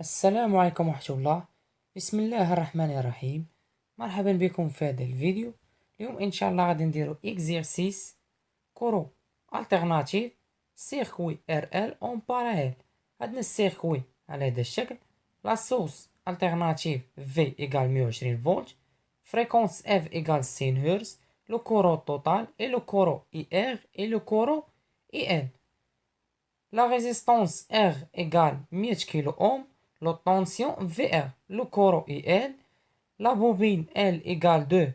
السلام عليكم ورحمة الله. بسم الله الرحمن الرحيم. مرحبا بكم في هذا الفيديو. اليوم ان شاء الله غادي نديرو اكزيرسيس كورو الترناتيف سيركوي ار ال اون باراليل. عندنا السيركوي على هذا الشكل، لا سورس الترناتيف في ايكال 120 فولت، فريكونس اف ايكال 60 هرتز، لو كورو توتال اي لو كورو اي ار اي لو كورو اي ال. La résistance R égale 1000 kΩ, la tension VR, le courant IL, la bobine L égale 2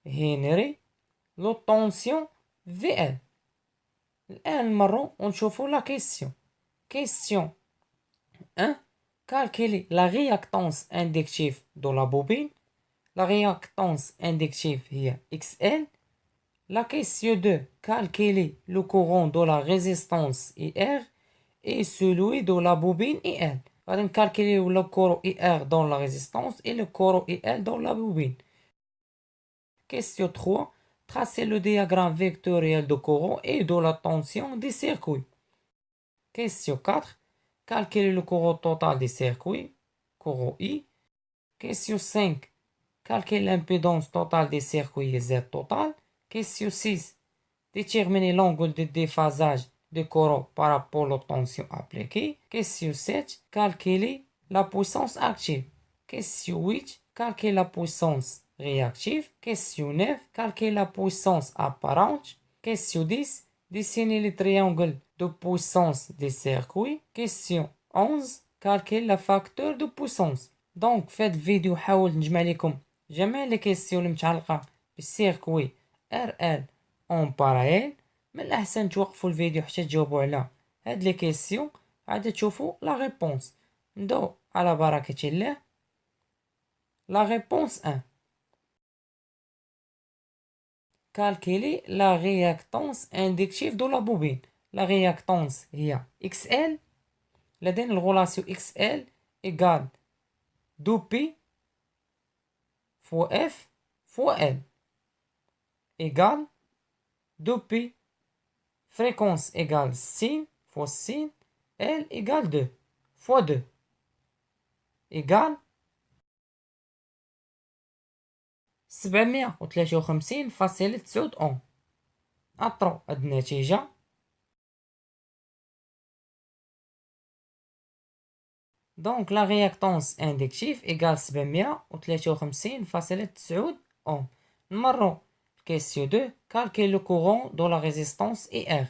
Henry, la tension VL. الآن نمرو ونشوفو la question. Question 1. Calculer la réactance inductive de la bobine. La réactance inductive هي XL. La question 2. Calculer le courant de la résistance IR et celui de la bobine IL. On va calculer le courant IR dans la résistance et le courant IL dans la bobine. Question 3. Tracer le diagramme vectoriel de courant et de la tension des circuits. Question 4. Calculer le courant total des circuits, courant I. Question 5. Calculer l'impédance totale des circuits Z total. Question 6. Déterminer l'angle de déphasage du courant par rapport aux tensions appliquées. Question 7. Calculer la puissance active. Question 8. Calculer la puissance réactive. Question 9. Calculer la puissance apparente. Question 10. Dessiner les triangles de puissance des circuits. Question 11. Calculer le facteur de puissance. Donc, في هذا الفيديو حاول نجمع لكم جميع لي كيسيون المتعلقة بالسيركوي RL اون باراليل. من الاحسن توقفوا الفيديو حتى تجاوبوا على هاد لي كيسيون عاد تشوفوا لا ريبونس. نبداو على بركه الله. لا ريبونس 1. calculer la réactance inductive de la bobine. La réactance هي XL. لدينا الغولاسيون XL égale 2P fois F fois L égale 2P. Fréquence égale sin fois sin. L égale 2 fois 2 égale 753.9 أوم. أطرو هاد النتيجة. دونك لا رياكتونس اندكتيف إيكال 753.9 أوم. نمرو كيسيو 2. كالكيل لو كورون دو لا ريزيستونس اي ار.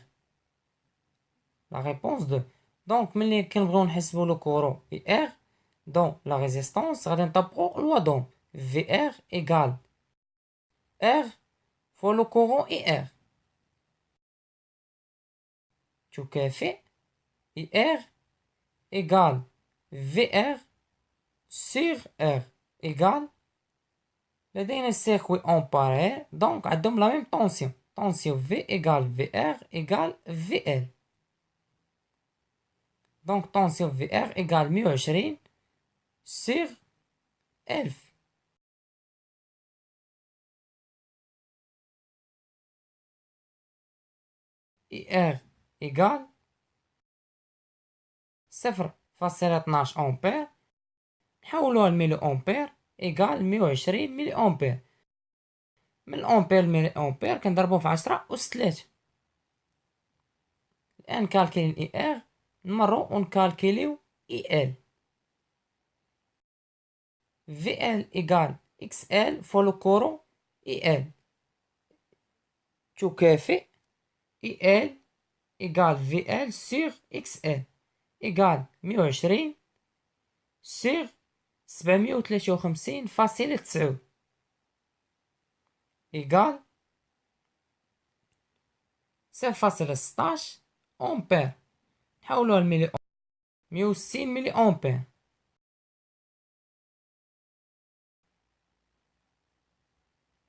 لا ريبونس 2. دونك ملي كنبغيو نحسبو لو كورون اي ار دون لا ريزيستونس غادي نطبقو لوا دوم في ار إيكال R fois le courant IR. تكافئ IR égale VR sur R égale. لدينا السيركوي en parallèle donc عندهم la même tension. Tension V égale VR égale VL. donc tension VR égale 120 sur 1000. IR égale 0.12 أمبير. نحولوها لميلي أمبير إيكال 120 ملي أمبير. من الأمبير لملي أمبير كنضربوه في 10 أس 3. الآن كالكيلي الإي إر. نمرو ونكالكيليو إي إل. في إل إيكال إكس إل فوا لو كورون إي إل. تكافئ إي إل إيكال في إل سيغ إكس إل إيكال 120 سيغ 753.9 إيكال 0.16 أمبير. نحولوها لملي 160 ملي أمبير.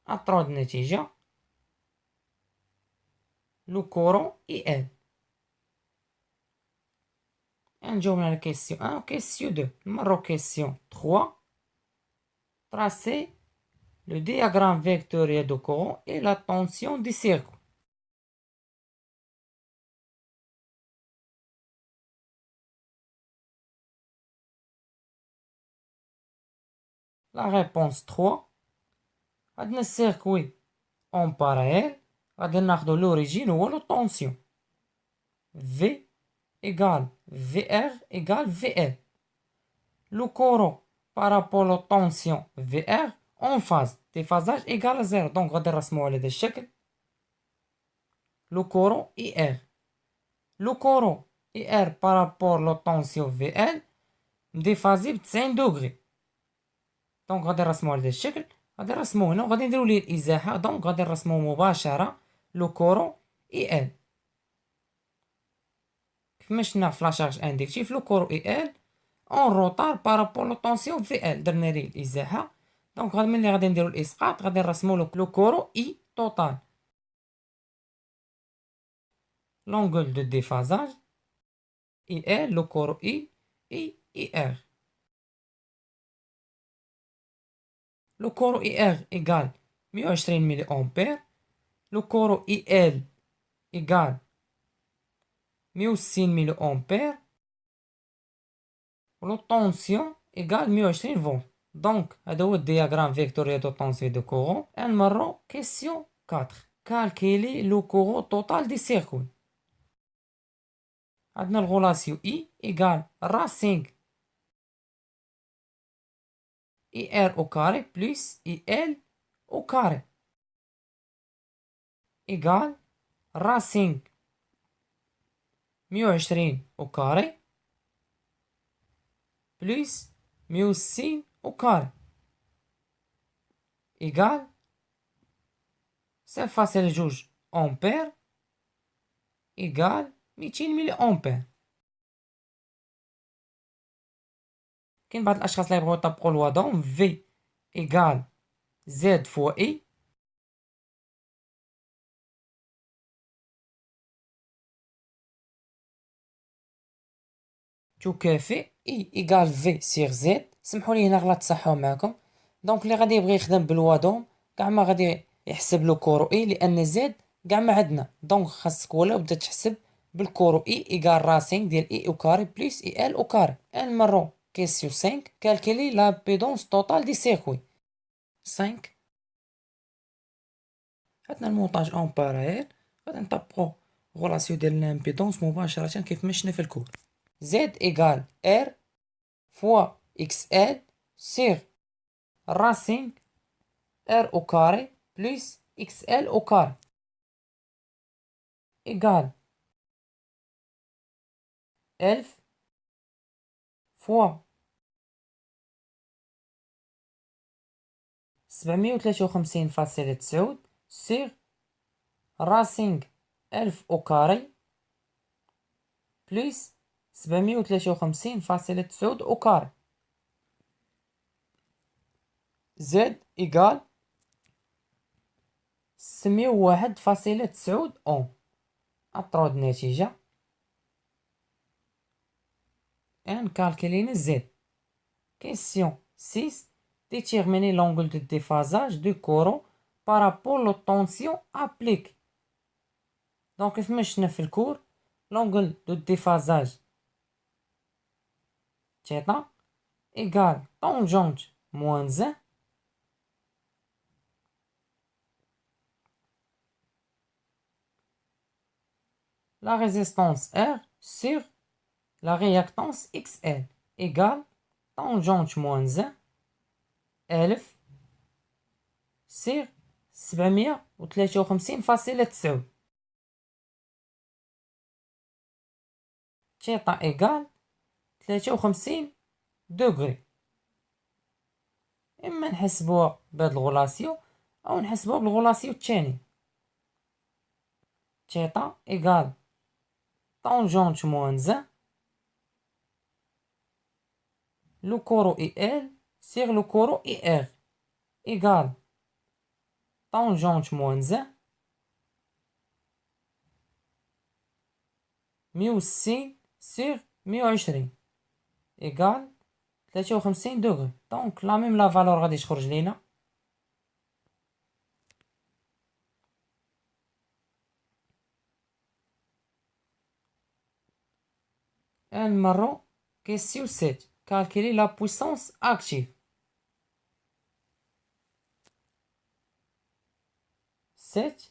أطرو هاد النتيجة. لو كورون إي إل. نجاوب على كيسيون 1 و كيسيون 2. نمرو كيسيون 3. Tracer le diagramme vectoriel de courant et la tension du circuit. La réponse 3. عندنا السيركوي en parallèle. غادي ناخدو l'origine هو le tension. V égale VR égale VL. Le courant par rapport aux tensions VR en phase. Déphasage égale à 0. Donc غادي نرسمو على هذا الشكل. Le courant IR. Le courant IR par rapport aux tensions VL مديفازي ب 90 دوغري. دونك غادي نرسمو على هذا الشكل. غادي نرسمو هنا وغادي نديرو ليه الازاحه. دونك غادي نرسمو مباشره لو كورون اي ال كيفما شفنا في لاشارج اندكتيف. لو كورون اي ال اون روطار بارابور لو طونسيون في ال. درنا ليه الازاحه. دونك ملي غادي نديرو الاسقاط غادي نرسمو لو كورون اي توتال. لونغول دو ديفازاج اي ال لو كورون اي ار. لو كورون اي ار ايغال 120 ملي امبير. لو كورون اي ال ايغال 160 ملي امبير. ولو طونسيون ايغال 120 فولت. دونك هذا هو الدياغرام فيكتوريال دو طونسيون دو كورون. نمرو كيسيون 4. كالكيلي لو كورون توتال دي سيركوي. عندنا الغولاسيون اي ايغال راسينغ اي ار او كاري بلس اي ال او كاري ايغال راسينغ 120 او كاري بلس 160 او كاري ايغال 7.2 امبير ايغال 200 ملي امبير. كاين بعض الاشخاص اللي يبغيو يطبقوا الوضع في ايغال زد فوا اي تكافئ اي ايغال في سيغ زد. سمحوا لي هنا غلط صحوا معكم. دونك اللي غادي يبغي يخدم بالوادوم كاع ما غادي يحسب له كورو اي لان زد كاع ما عندنا. دونك خاصك ولا بدا تحسب بالكورو اي ايغال راسين ديال اي او كاري بلس اي ال او كاري. نمرو كيسيون 5. كالكولي لابيدونس توتال دي سيركوي. 5 عندنا المونتاج اون باراليل. غادي نطبقو غولاسيون ديال الامبيدونس مباشره كيف ما شفنا في الكور. زد ايغال ار فوا اكس ال سيغ راسين ار او كاري بلس اكس ال او كاري ايغال 1000 فوا 753.9 سيغ راسينغ 1000 او كاري بلس 753.9 او كاري. زد ايغال 601.9 اوم. اطرود النتيجة. نكالكولينا زد. Question 6. Déterminer l'angle de déphasage du courant par rapport aux tensions appliquées. Donc, كيفما شفنا في الكور l'angle de déphasage θ égale tangente moins 1 la résistance R sur la réactance XL égale tangente moins 1 1000 sur 753.9 θ égale 53 دوغري. اما نحسبوها بهاد الغولاسيون او نحسبوها بالغولاسيون الثاني. θ égale tangente moins 1 le courant IL sur le courant IR égale tangente moins 1 160 sur 120 égale 53 دوغري. دونك لا ميم لا فالور غادي تخرج لينا. نمرو كيسيون 7. calculer la puissance active. 7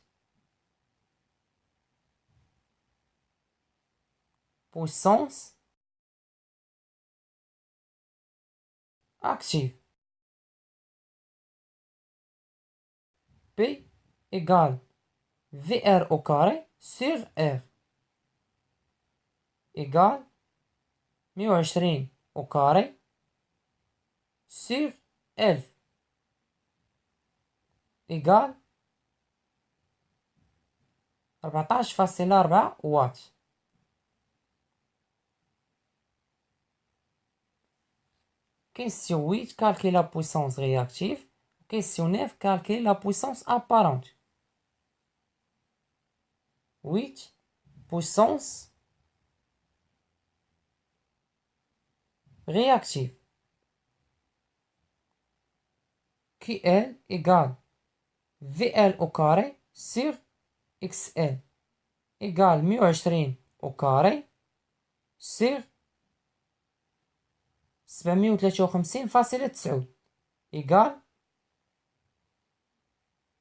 puissance active. P égale VR au carré sur R égale 120 au carré sur 1000 égale 14,4 watts. Question 8, calculer la puissance réactive. Question 9, calculer la puissance apparente. 8, puissance réactive, qui est égale VL au carré sur XL égale 120 au carré sur 753,9 égale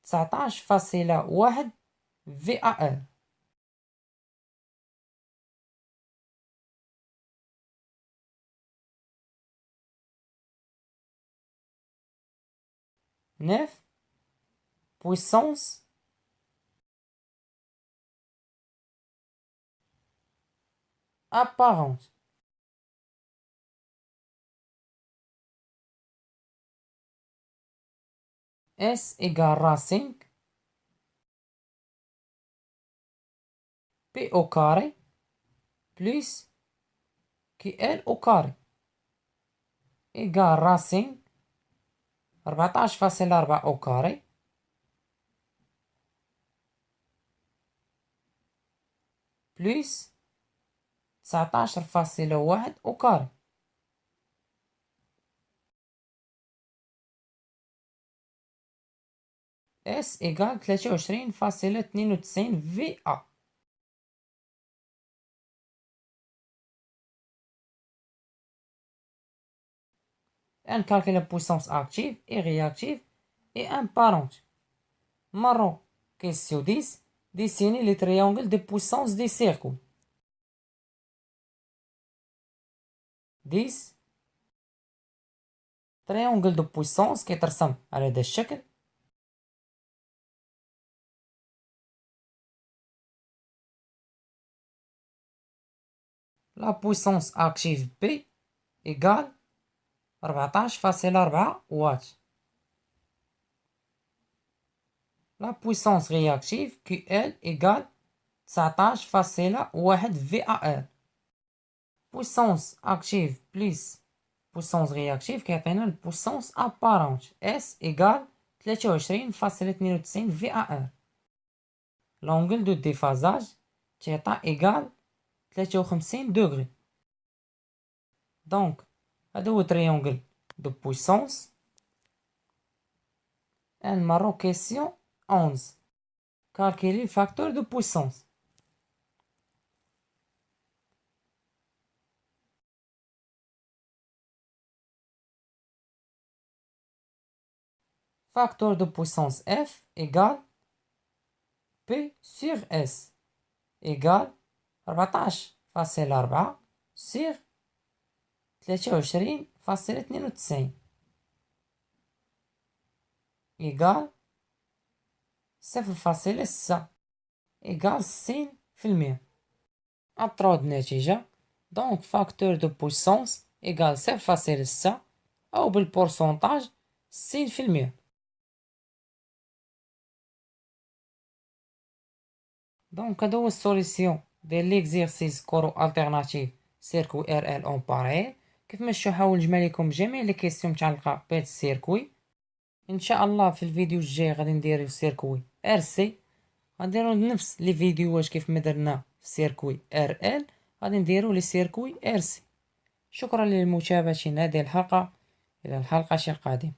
19,1 VAR. Neuf, puissance apparente, S égale racine P au carré plus QL au carré égale racine 14,4 au carré plus 19,1 au carré. S égale 23,92 VA. On calcule la puissance active et réactive et apparente. Marron. Question 10. Dessinez les triangles de puissance des cercles. 10. triangle de puissance كيترسم على هذا الشكل. La puissance active P égale 14,4 watts. La puissance réactive QL égale 19,1 VAR. Puissance active plus puissance réactive كيعطينا البويسونس apparente S égale 23,92 VAR. L'angle de déphasage θ égale 53 degrés. Donc هذا هو triangle de puissance. نمرو question 11. Calculer le facteur de puissance. Facteur de puissance F égale P sur S égale 14,4 sur 23,92 égale 0,6 égale 60%. أطرد النتيجة. Donc facteur de puissance égale 0,6 أو بالبورسنتاج 60%. دونك هذا هو السوليسيون ديال ليكزيرسيس كورو التيرناتيف سيركوي ار ال اون باريل. كيف ما نحاول نجمع لكم جميع لي كيسيون متعلقه بهذا السيركوي. ان شاء الله في الفيديو الجاي غادي نديرو سيركوي ار سي، غنديرو نفس لي فيديوهات كيف ما درنا في سيركوي ار ال، غادي نديرو لي سيركوي ار سي. شكرا للمتابعه هذه الحلقه، الى الحلقه القادمه.